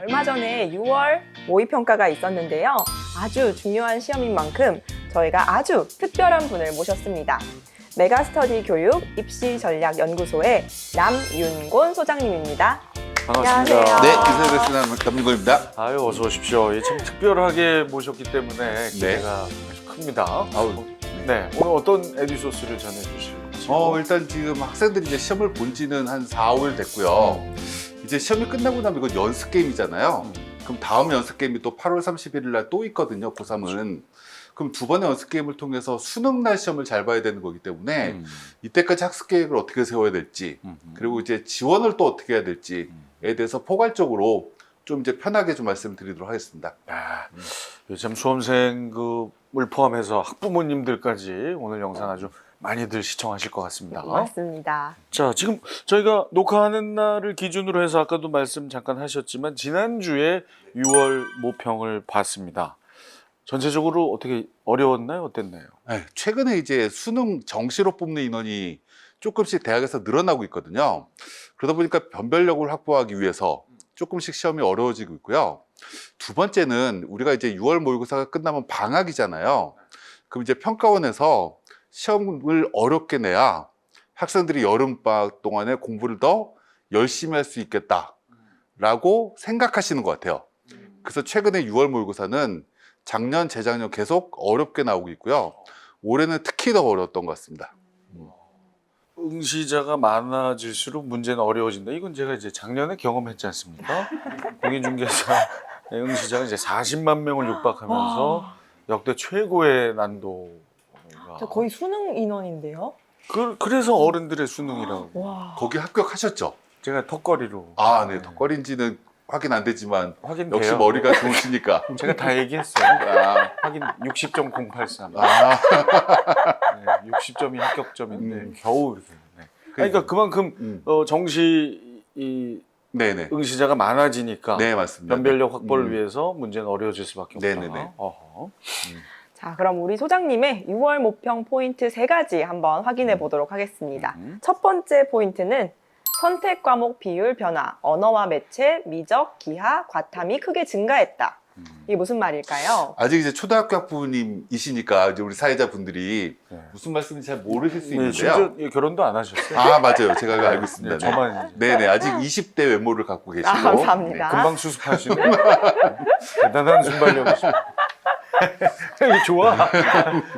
얼마 전에 6월 모의평가가 있었는데요. 아주 중요한 시험인 만큼 저희가 아주 특별한 분을 모셨습니다. 메가스터디 교육 입시전략연구소의 남윤곤 소장님입니다. 반갑습니다. 안녕하세요. 네, 인사드리겠습니다. 남윤곤입니다. 아유, 어서 오십시오. 참 특별하게 모셨기 때문에 기대가 아주 큽니다. 아우, 네, 오늘 어떤 에디소스를 전해주실지. 일단 지금 학생들이 이제 시험을 본 지는 한 4, 5일 됐고요. 이제 시험이 끝나고 나면 이건 연습 게임이잖아요. 그럼 다음 연습 게임이 또 8월 31일 날 또 있거든요, 고3은. 그럼 두 번의 연습 게임을 통해서 수능 날 시험을 잘 봐야 되는 거기 때문에 이때까지 학습 계획을 어떻게 세워야 될지, 그리고 이제 지원을 또 어떻게 해야 될지에 대해서 포괄적으로 좀 이제 편하게 좀 말씀드리도록 하겠습니다. 요즘 수험생을 포함해서 학부모님들까지 오늘 영상 아주 많이들 시청하실 것 같습니다. 맞습니다. 자, 지금 저희가 녹화하는 날을 기준으로 해서 아까도 말씀 잠깐 하셨지만 지난주에 6월 모평을 봤습니다. 전체적으로 어떻게 어려웠나요? 어땠나요? 최근에 이제 수능 정시로 뽑는 인원이 조금씩 대학에서 늘어나고 있거든요. 그러다 보니까 변별력을 확보하기 위해서 조금씩 시험이 어려워지고 있고요. 두 번째는 우리가 이제 6월 모의고사가 끝나면 방학이잖아요. 그럼 이제 평가원에서 시험을 어렵게 내야 학생들이 여름방학 동안에 공부를 더 열심히 할 수 있겠다라고 생각하시는 것 같아요. 그래서 최근에 6월 모의고사는 작년, 재작년 계속 어렵게 나오고 있고요. 올해는 특히 더 어려웠던 것 같습니다. 응시자가 많아질수록 문제는 어려워진다. 이건 제가 이제 작년에 경험했지 않습니까? 공인중개사 응시자가 이제 40만 명을 육박하면서 역대 최고의 난도가. 거의 수능 인원인데요. 그래서 어른들의 수능이라고. 와. 거기 합격하셨죠? 제가 턱걸이로. 네. 덕거리인지는 확인 안 되지만 확인돼요. 역시 머리가 좋으시니까. 제가 다 얘기했어요. 확인 60.083. 네, 60점이 합격점인데 겨우 그렇게. 네. 그러니까 그만큼 정시 네네. 응시자가 많아지니까 네, 맞습니다. 변별력 확보를 위해서 문제는 어려워질 수밖에 없다. 네네네. 어허. 자, 그럼 우리 소장님의 6월 모평 포인트 3가지 한번 확인해 보도록 하겠습니다. 첫 번째 포인트는 선택 과목 비율 변화, 언어와 매체, 미적, 기하, 과탐이 크게 증가했다. 이게 무슨 말일까요? 아직 이제 초등학교 학부모님이시니까 이제 우리 사회자분들이 무슨 말씀인지 잘 모르실 수 있는데요. 심지어 결혼도 안 하셨어요. 맞아요. 제가 그거 알고 있습니다. 네, 저만 이제. 네네. 아직 20대 외모를 갖고 계시고. 감사합니다. 금방 수습하시는 대단한 순발력이십니다. 이게 좋아.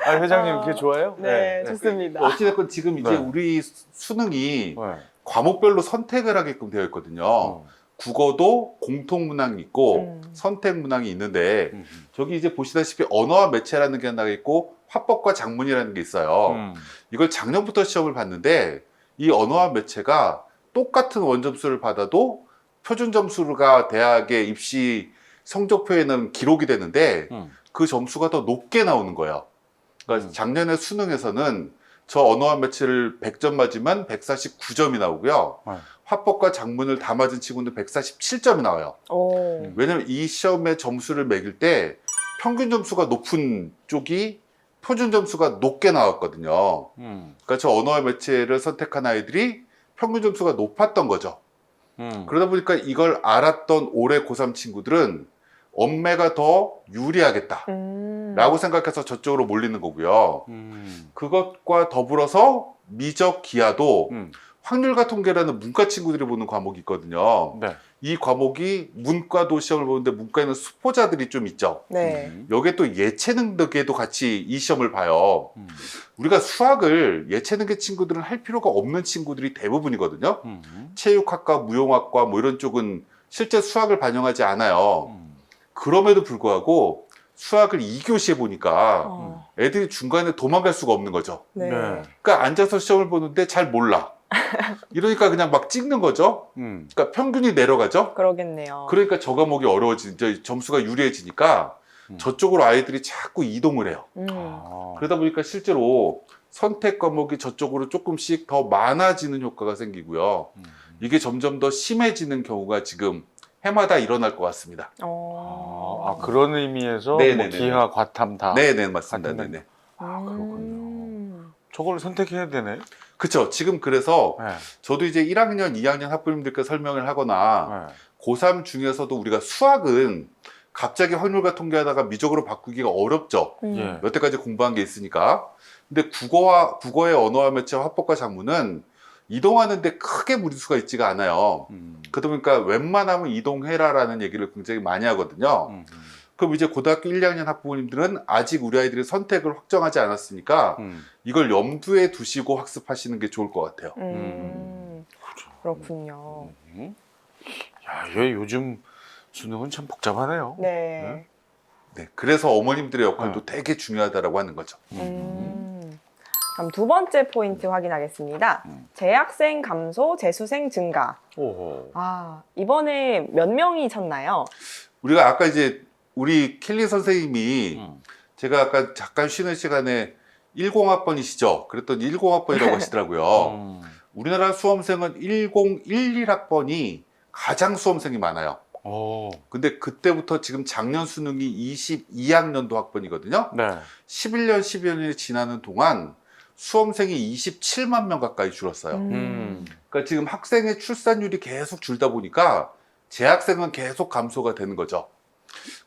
회장님 그게 좋아요? 네, 좋습니다. 어찌됐건 지금 이제 네. 우리 수능이 네. 과목별로 선택을 하게끔 되어 있거든요. 국어도 공통 문항이 있고 선택 문항이 있는데 저기 이제 보시다시피 언어와 매체라는 게 하나 있고 화법과 작문이라는 게 있어요. 이걸 작년부터 시험을 봤는데 이 언어와 매체가 똑같은 원점수를 받아도 표준 점수가 대학의 입시 성적표에는 기록이 되는데 그 점수가 더 높게 나오는 거예요. 그러니까 작년에 수능에서는 저 언어와 매체를 100점 맞으면 149점이 나오고요. 화법과 작문을 다 맞은 친구는 147점이 나와요. 왜냐면 이 시험의 점수를 매길 때 평균 점수가 높은 쪽이 표준 점수가 높게 나왔거든요. 그러니까 저 언어와 매체를 선택한 아이들이 평균 점수가 높았던 거죠. 그러다 보니까 이걸 알았던 올해 고3 친구들은 엄매가 더 유리하겠다 라고 생각해서 저쪽으로 몰리는 거고요. 그것과 더불어서 미적 기하도 확률과 통계라는 문과 친구들이 보는 과목이 있거든요. 네. 이 과목이 문과도 시험을 보는데 문과에는 수포자들이 좀 있죠. 네. 여기에 또 예체능계도 같이 이 시험을 봐요. 우리가 수학을 예체능계 친구들은 할 필요가 없는 친구들이 대부분이거든요. 체육학과, 무용학과 뭐 이런 쪽은 실제 수학을 반영하지 않아요. 그럼에도 불구하고 수학을 2교시에 보니까 애들이 중간에 도망갈 수가 없는 거죠. 네. 그러니까 앉아서 시험을 보는데 잘 몰라. 이러니까 그냥 막 찍는 거죠. 그러니까 평균이 내려가죠. 그러겠네요. 그러니까 저 과목이 점수가 유리해지니까 저쪽으로 아이들이 자꾸 이동을 해요. 그러다 보니까 실제로 선택 과목이 저쪽으로 조금씩 더 많아지는 효과가 생기고요. 이게 점점 더 심해지는 경우가 지금 해마다 일어날 것 같습니다. 그런 의미에서 뭐 네네네. 기하, 과탐 다. 네네, 맞습니다. 같은 네네. 그렇군요. 저걸 선택해야 되네. 그쵸. 지금 그래서 네. 저도 이제 1학년, 2학년 학부모님들께 설명을 하거나 네. 고3 중에서도 우리가 수학은 갑자기 확률과 통계하다가 미적으로 바꾸기가 어렵죠. 예. 여태까지 공부한 게 있으니까. 근데 국어의 언어와 매체 화법과 작문은 이동하는데 크게 무리수가 있지가 않아요. 그러다 보니까 웬만하면 이동해라라는 얘기를 굉장히 많이 하거든요. 그럼 이제 고등학교 1, 2학년 학부모님들은 아직 우리 아이들이 선택을 확정하지 않았으니까 이걸 염두에 두시고 학습하시는 게 좋을 것 같아요. 그렇군요. 야, 얘 요즘 수능은 참 복잡하네요. 네. 네, 그래서 어머님들의 역할도 되게 중요하다라고 하는 거죠. 그럼 두 번째 포인트 확인하겠습니다. 재학생 감소, 재수생 증가. 오호. 아, 이번에 몇 명이 쳤나요? 우리가 아까 이제 우리 켈리 선생님이 제가 아까 잠깐 쉬는 시간에 10학번이시죠? 그랬더니 10학번이라고 하시더라고요. 우리나라 수험생은 1011학번이 가장 수험생이 많아요. 오. 근데 그때부터 지금 작년 수능이 22학년도 학번이거든요. 네. 11년, 12년이 지나는 동안 수험생이 27만 명 가까이 줄었어요. 그러니까 지금 학생의 출산율이 계속 줄다 보니까 재학생은 계속 감소가 되는 거죠.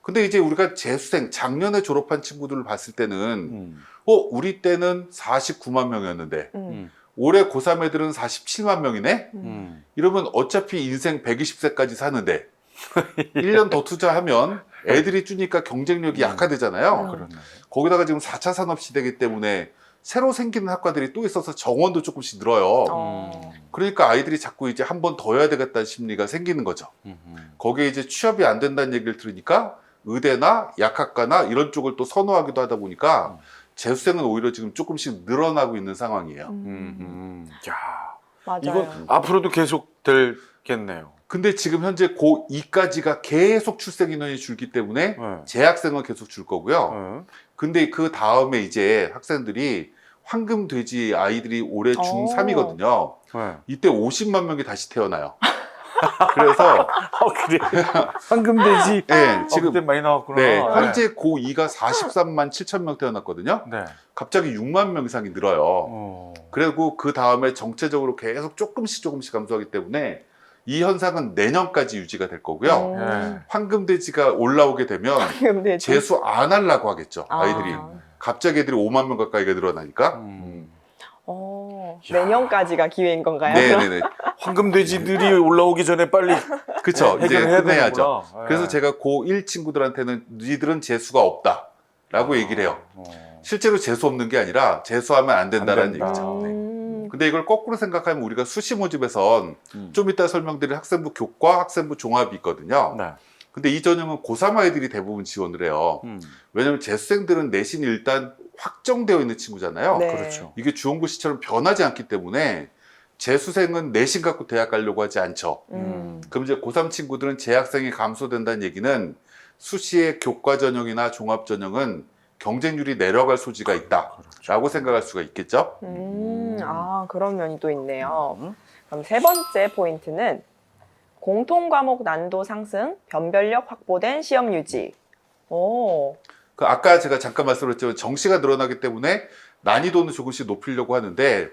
근데 이제 우리가 재수생, 작년에 졸업한 친구들을 봤을 때는 우리 때는 49만 명이었는데 올해 고3 애들은 47만 명이네? 이러면 어차피 인생 120세까지 사는데 1년 더 투자하면 애들이 주니까 경쟁력이 약화되잖아요. 그러네. 거기다가 지금 4차 산업시대이기 때문에 새로 생기는 학과들이 또 있어서 정원도 조금씩 늘어요. 그러니까 아이들이 자꾸 이제 한 번 더 해야 되겠다는 심리가 생기는 거죠. 거기에 이제 취업이 안 된다는 얘기를 들으니까 의대나 약학과나 이런 쪽을 또 선호하기도 하다 보니까 재수생은 오히려 지금 조금씩 늘어나고 있는 상황이에요. 야, 맞아요. 이건 앞으로도 계속 될겠네요. 근데 지금 현재 고2까지가 계속 출생 인원이 줄기 때문에 네. 재학생은 계속 줄 거고요. 근데 그 다음에 이제 학생들이 황금 돼지 아이들이 올해 중3이거든요. 네. 이때 50만 명이 다시 태어나요. 그래서 그래. 황금돼지. 네, 지금 지금 많이 나왔구나. 네, 현재 고2가 43만 7천 명 태어났거든요. 네. 갑자기 6만 명 이상이 늘어요. 그리고 그 다음에 정체적으로 계속 조금씩 감소하기 때문에 이 현상은 내년까지 유지가 될 거고요. 네. 황금돼지가 올라오게 되면 황금돼지. 재수 안 하려고 하겠죠. 아. 아이들이. 갑자기 애들이 5만 명 가까이가 늘어나니까. 내년까지가 기회인 건가요? 네네네. 황금돼지들이 올라오기 전에 빨리 그쵸. 이제 해결해야 끝내야죠. 되는구나. 그래서 제가 고1 친구들한테는 니들은 재수가 없다. 라고 얘기를 해요. 실제로 재수 없는 게 아니라 재수하면 안 된다라는 된다. 얘기죠. 네. 근데 이걸 거꾸로 생각하면 우리가 수시 모집에선 좀 이따 설명드릴 학생부 교과, 학생부 종합이 있거든요. 네. 근데 이 전형은 고3 아이들이 대부분 지원을 해요. 왜냐면 재수생들은 내신이 일단 확정되어 있는 친구잖아요. 네. 그렇죠. 이게 주원고 시처럼 변하지 않기 때문에 재수생은 내신 갖고 대학 가려고 하지 않죠. 그럼 이제 고3 친구들은 재학생이 감소된다는 얘기는 수시의 교과 전형이나 종합 전형은 경쟁률이 내려갈 소지가 있다라고 생각할 수가 있겠죠. 그런 면이 또 있네요. 그럼 세 번째 포인트는 공통 과목 난도 상승, 변별력 확보된 시험 유지. 그 아까 제가 잠깐 말씀드렸지만 정시가 늘어나기 때문에 난이도는 조금씩 높이려고 하는데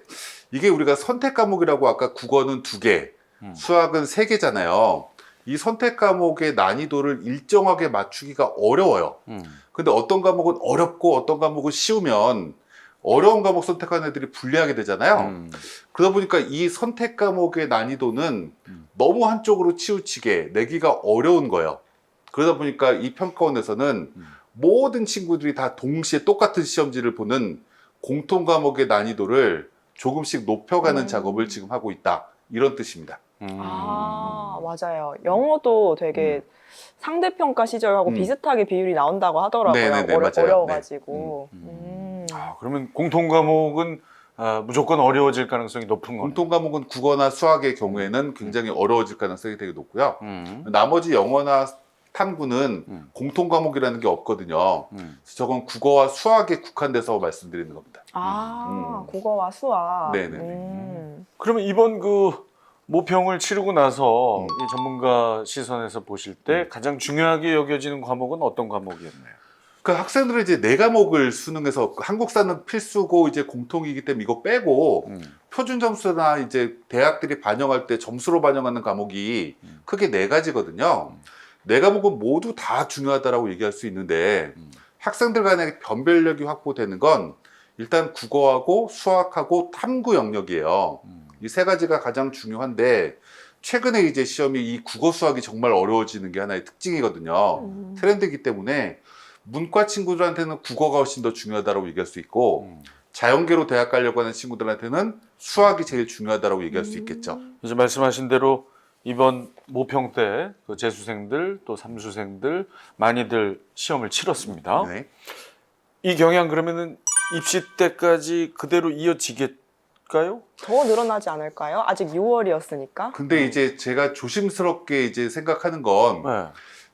이게 우리가 선택 과목이라고 아까 국어는 2개, 수학은 3개잖아요. 이 선택 과목의 난이도를 일정하게 맞추기가 어려워요. 근데 어떤 과목은 어렵고 어떤 과목은 쉬우면 어려운 과목 선택하는 애들이 불리하게 되잖아요. 그러다 보니까 이 선택 과목의 난이도는 너무 한쪽으로 치우치게 내기가 어려운 거예요. 그러다 보니까 이 평가원에서는 모든 친구들이 다 동시에 똑같은 시험지를 보는 공통 과목의 난이도를 조금씩 높여가는 작업을 지금 하고 있다. 이런 뜻입니다. 맞아요. 영어도 되게 상대평가 시절하고 비슷하게 비율이 나온다고 하더라고요. 네네네, 맞아요. 어려워가지고. 그러면 공통 과목은 무조건 어려워질 가능성이 높은 거예요. 공통 과목은 국어나 수학의 경우에는 굉장히 어려워질 가능성이 되게 높고요. 나머지 영어나 탐구는 공통 과목이라는 게 없거든요. 그래서 저건 국어와 수학에 국한돼서 말씀드리는 겁니다. 국어와 수학. 네네네. 그러면 이번 그 모평을 치르고 나서 이 전문가 시선에서 보실 때 가장 중요하게 여겨지는 과목은 어떤 과목이었나요? 그 학생들은 이제 4과목을 수능에서 한국사는 필수고 이제 공통이기 때문에 이거 빼고 표준 점수나 이제 대학들이 반영할 때 점수로 반영하는 과목이 크게 4가지거든요. 4과목은 모두 다 중요하다라고 얘기할 수 있는데 학생들 간의 변별력이 확보되는 건 일단 국어하고 수학하고 탐구 영역이에요. 이 3가지가 가장 중요한데 최근에 이제 시험이 이 국어 수학이 정말 어려워지는 게 하나의 특징이거든요. 트렌드이기 때문에 문과 친구들한테는 국어가 훨씬 더 중요하다고 얘기할 수 있고 자연계로 대학 가려고 하는 친구들한테는 수학이 제일 중요하다고 얘기할 수 있겠죠. 이제 말씀하신 대로 이번 모평 때 그 재수생들 또 삼수생들 많이들 시험을 치렀습니다. 네. 이 경향 그러면은 입시 때까지 그대로 이어지겠까요? 더 늘어나지 않을까요? 아직 6월이었으니까. 근데 이제 제가 조심스럽게 이제 생각하는 건 네.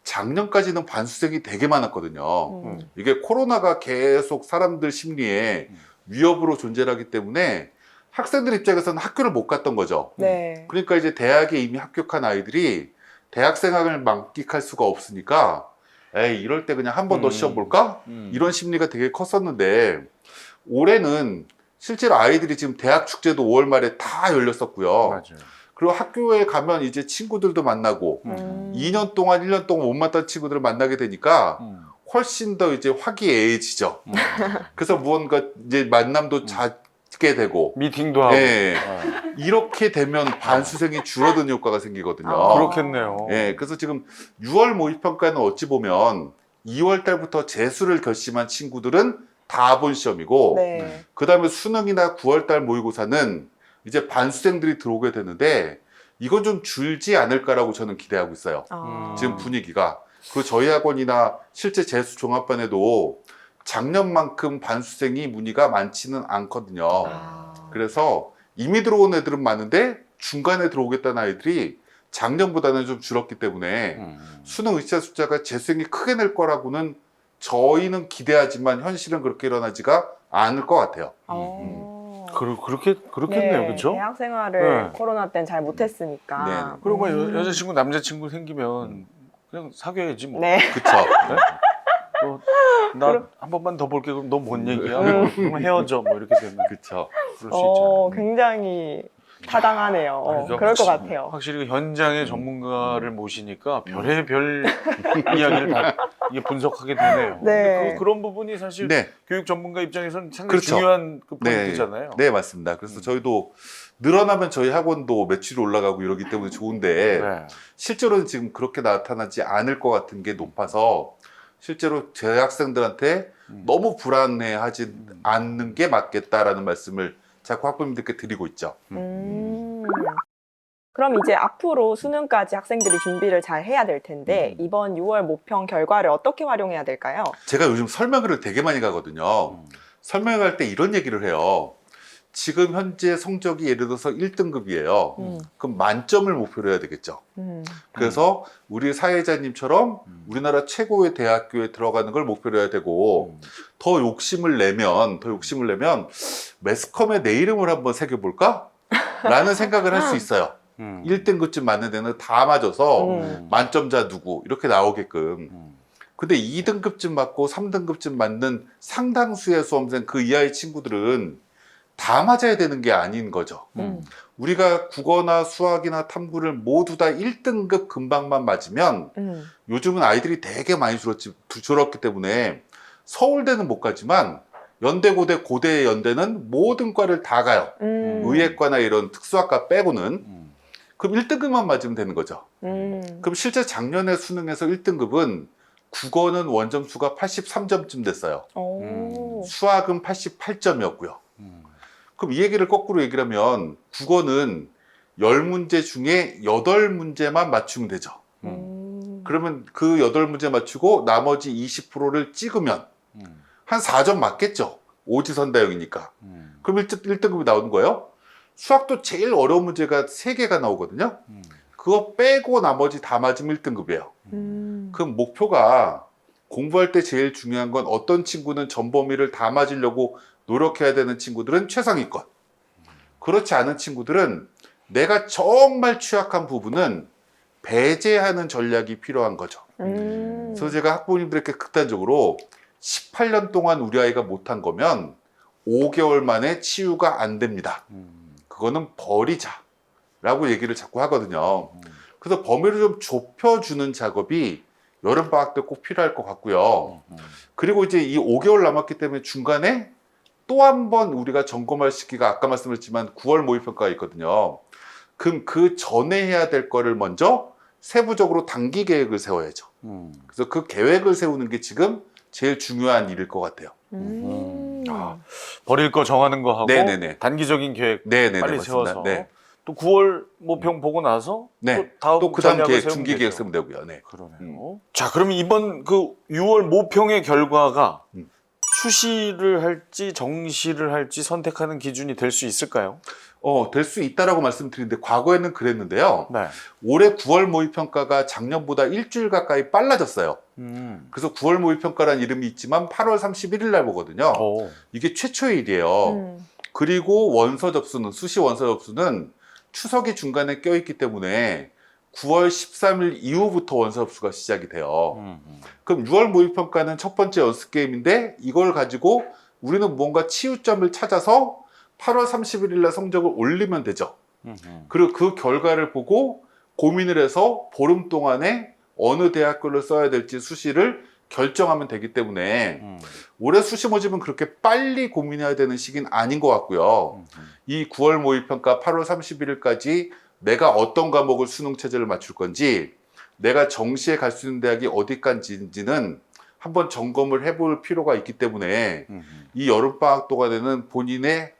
작년까지는 반수생이 되게 많았거든요. 음. 이게 코로나가 계속 사람들 심리에 위협으로 존재하기 때문에 학생들 입장에서는 학교를 못 갔던 거죠. 네. 그러니까 이제 대학에 이미 합격한 아이들이 대학 생활을 만끽할 수가 없으니까 에이 이럴 때 그냥 한 번 더 시험 볼까? 이런 심리가 되게 컸었는데 올해는 실제로 아이들이 지금 대학 축제도 5월 말에 다 열렸었고요. 맞아요. 그리고 학교에 가면 이제 친구들도 만나고 2년 동안 1년 동안 못 만났던 친구들을 만나게 되니까 훨씬 더 이제 화기애애해지죠. 그래서 무언가 이제 만남도 잦게 되고 미팅도 하고. 네. 아, 이렇게 되면 반수생이 줄어드는 효과가 생기거든요. 아, 그렇겠네요. 예, 그래서 지금 6월 모의평가는 어찌 보면 2월 달부터 재수를 결심한 친구들은 다 본 시험이고 네. 그 다음에 수능이나 9월 달 모의고사는 이제 반수생들이 들어오게 되는데 이건 좀 줄지 않을까라고 저는 기대하고 있어요. 아. 지금 분위기가. 그리고 저희 학원이나 실제 재수 종합반에도 작년만큼 반수생이 문의가 많지는 않거든요. 아. 그래서 이미 들어온 애들은 많은데 중간에 들어오겠다는 아이들이 작년보다는 좀 줄었기 때문에 수능 의시자 숫자가 재수생이 크게 낼 거라고는 저희는 기대하지만 현실은 그렇게 일어나지가 않을 것 같아요. 그렇겠네요. 네, 그렇죠? 대학 생활을 네. 코로나 때는 잘 못했으니까. 네. 그리고 뭐 여자친구 남자친구 생기면 그냥 사귀어야지 뭐. 네. 그쵸? 나 한 번만 더 볼게. 그럼 너 뭔 얘기야? 그럼 헤어져. 뭐 이렇게 되면 그쵸? 그럴 수 있잖아요. 굉장히 타당하네요. 그래서 그럴 것 확실히- 같아요. 확실히 그 현장의 전문가를 모시니까 별의별 이야기를 다 이게 분석하게 되네요. 네. 근데 그런 부분이 사실 네. 교육 전문가 입장에서는 상당히 그렇죠. 중요한 그 네. 포인트잖아요. 네, 맞습니다. 그래서 저희도 늘어나면 저희 학원도 매출이 올라가고 이러기 때문에 좋은데 네. 실제로는 지금 그렇게 나타나지 않을 것 같은 게 높아서 실제로 제 학생들한테 너무 불안해하지 않는 게 맞겠다라는 말씀을 자꾸 학부모님들께 드리고 있죠. 그럼 이제 앞으로 수능까지 학생들이 준비를 잘 해야 될 텐데 이번 6월 모평 결과를 어떻게 활용해야 될까요? 제가 요즘 설명회를 되게 많이 가거든요. 설명회 갈 때 이런 얘기를 해요. 지금 현재 성적이 예를 들어서 1등급이에요. 그럼 만점을 목표로 해야 되겠죠. 그래서 우리 사회자님처럼 우리나라 최고의 대학교에 들어가는 걸 목표로 해야 되고 더 욕심을 내면 매스컴에 내 이름을 한번 새겨볼까? 라는 생각을 할 수 있어요. 1등급쯤 맞는 데는 다 맞아서 만점자 누구 이렇게 나오게끔. 근데 2등급쯤 맞고 3등급쯤 맞는 상당수의 수험생 그 이하의 친구들은 다 맞아야 되는 게 아닌 거죠. 우리가 국어나 수학이나 탐구를 모두 다 1등급 금방만 맞으면 요즘은 아이들이 되게 많이 줄었기 때문에 서울대는 못 가지만 연대, 고대, 연대는 모든 과를 다 가요. 의예과나 이런 특수학과 빼고는. 그럼 1등급만 맞으면 되는 거죠. 그럼 실제 작년에 수능에서 1등급은 국어는 원점수가 83점쯤 됐어요. 수학은 88점이었고요. 그럼 이 얘기를 거꾸로 얘기를 하면 국어는 10문제 중에 8문제만 맞추면 되죠. 그러면 그 8문제 맞추고 나머지 20%를 찍으면 한 4점 맞겠죠. 오지선다형이니까. 그럼 1등급이 나오는 거예요. 수학도 제일 어려운 문제가 3개가 나오거든요. 그거 빼고 나머지 다 맞으면 1등급이에요. 그럼 목표가 공부할 때 제일 중요한 건 어떤 친구는 전 범위를 다 맞으려고 노력해야 되는 친구들은 최상위권. 그렇지 않은 친구들은 내가 정말 취약한 부분은 배제하는 전략이 필요한 거죠. 그래서 제가 학부모님들에게 극단적으로 18년 동안 우리 아이가 못한 거면 5개월 만에 치유가 안 됩니다. 그거는 버리자라고 얘기를 자꾸 하거든요. 그래서 범위를 좀 좁혀주는 작업이 여름방학 때 꼭 필요할 것 같고요. 그리고 이제 이 5개월 남았기 때문에 중간에 또 한 번 우리가 점검할 시기가 아까 말씀드렸지만 9월 모의평가가 있거든요. 그럼 그 전에 해야 될 거를 먼저 세부적으로 단기 계획을 세워야죠. 그래서 그 계획을 세우는 게 지금 제일 중요한 일일 것 같아요. 아, 버릴 거 정하는 거 하고 네네네. 단기적인 계획 네네네. 빨리 맞습니다. 세워서 네. 또 9월 모평 보고 나서 네. 또 다음 또 그 다음 전략을 계획, 세우면 중기 계획 되죠. 세우면 되고요. 네. 그러네요. 자, 그러면 이번 그 6월 모평의 결과가 수시를 할지 정시를 할지 선택하는 기준이 될 수 있을까요? 될 수 있다라고 말씀드리는데 과거에는 그랬는데요. 네. 올해 9월 모의평가가 작년보다 일주일 가까이 빨라졌어요. 그래서 9월 모의평가라는 이름이 있지만 8월 31일 날 보거든요. 오. 이게 최초의 일이에요. 그리고 원서 접수는, 수시 원서 접수는 추석이 중간에 껴있기 때문에 9월 13일 이후부터 원서 접수가 시작이 돼요. 그럼 6월 모의평가는 첫 번째 연습 게임인데 이걸 가지고 우리는 뭔가 치우점을 찾아서 8월 31일 날 성적을 올리면 되죠. 그리고 그 결과를 보고 고민을 해서 보름 동안에 어느 대학교를 써야 될지 수시를 결정하면 되기 때문에 올해 수시 모집은 그렇게 빨리 고민해야 되는 시기는 아닌 것 같고요. 이 9월 모의평가 8월 31일까지 내가 어떤 과목을 수능 체제를 맞출 건지 내가 정시에 갈 수 있는 대학이 어디까지인지는 한번 점검을 해볼 필요가 있기 때문에 이 여름방학 동안에는 본인의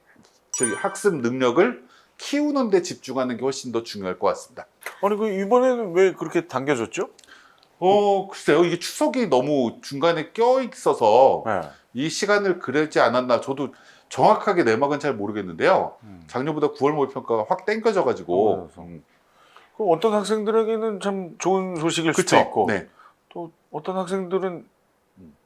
학습 능력을 키우는 데 집중하는 게 훨씬 더 중요할 것 같습니다. 아니, 그 이번에는 왜 그렇게 당겨졌죠? 글쎄요. 이게 추석이 너무 중간에 껴 있어서 네. 이 시간을 그러지 않았나. 저도 정확하게 내막은 잘 모르겠는데요. 작년보다 9월 모의평가가 확 땡겨져가지고. 그 어떤 학생들에게는 참 좋은 소식일 수도 그쵸? 있고 네. 또 어떤 학생들은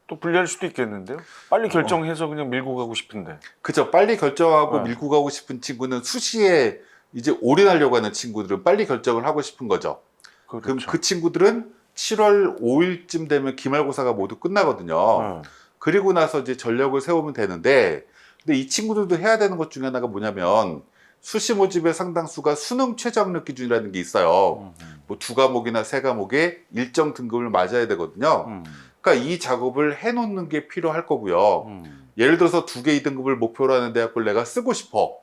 또 불리할 수도 있겠는데요. 빨리 결정해서 그냥 밀고 가고 싶은데. 그죠. 빨리 결정하고 네. 밀고 가고 싶은 친구는 수시에 이제 올인하려고 하는 친구들은 빨리 결정을 하고 싶은 거죠. 그럼 그렇죠. 그 친구들은 7월 5일쯤 되면 기말고사가 모두 끝나거든요. 네. 그리고 나서 이제 전력을 세우면 되는데, 근데 이 친구들도 해야 되는 것 중에 하나가 뭐냐면 수시 모집의 상당수가 수능 최저학력 기준이라는 게 있어요. 뭐 2과목이나 3과목에 일정 등급을 맞아야 되거든요. 그러니까 이 작업을 해놓는 게 필요할 거고요. 예를 들어서 2개 2등급을 목표로 하는 대학교를 내가 쓰고 싶어.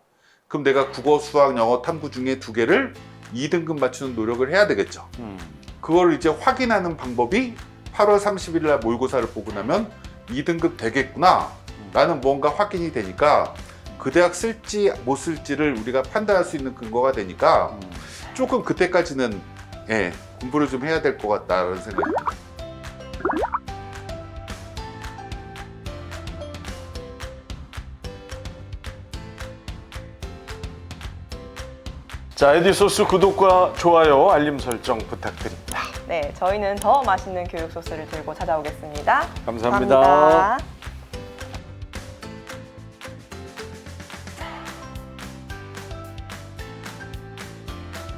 그럼 내가 국어, 수학, 영어, 탐구 중에 2개를 2등급 맞추는 노력을 해야 되겠죠. 그걸 이제 확인하는 방법이 8월 30일 날 모의고사를 보고 나면 2등급 되겠구나 라는 뭔가 확인이 되니까 그 대학 쓸지 못 쓸지를 우리가 판단할 수 있는 근거가 되니까 조금 그때까지는 공부를 좀 해야 될 것 같다는 생각입니다. 자, 에디소스 구독과 좋아요, 알림 설정 부탁드립니다. 네, 저희는 더 맛있는 교육 소스를 들고 찾아오겠습니다. 감사합니다. 감사합니다.